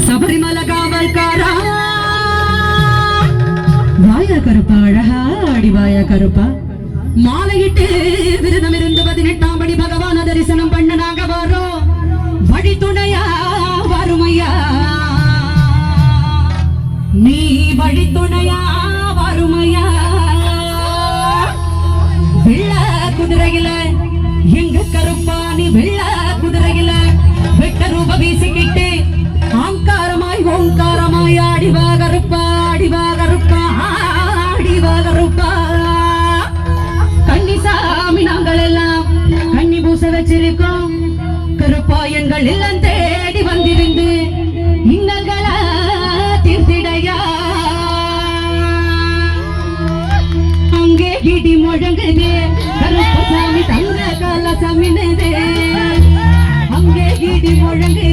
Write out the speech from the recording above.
சபரிமலை காவல்காரா வாயா கருப்பா அழகா அடிவாயா கருப்பா மாலையிட்டு விரதம் இருந்து 18ஆம் படி பகவான தரிசனம் பண்ண நாங்க வரோம் வழி துணையா வருமையா நீ வழி துணையா வருமையா வெள்ள குதிரையில எங்க கருப்பா நீ வெள்ள குதிரையில வெட்ட ரூப வீசிக்கிட்டு ஆங்காரமாய் ஓங்காரமாய் ஆடிவா கருப்பா ஆடிவா கருப்பா ஆடிவா கருப்பா கன்னிசாமி நாங்கள் எல்லாம் கன்னி பூச வச்சிருக்கோம் கருப்பா எங்கள் இல்லம் தேடி வந்திருந்து இன்னல்கள தீர்த்திடையா அங்கே இடி முழங்குதே கருப்பசாமி தங்க கால சமினதே அங்கே இடி முழங்கு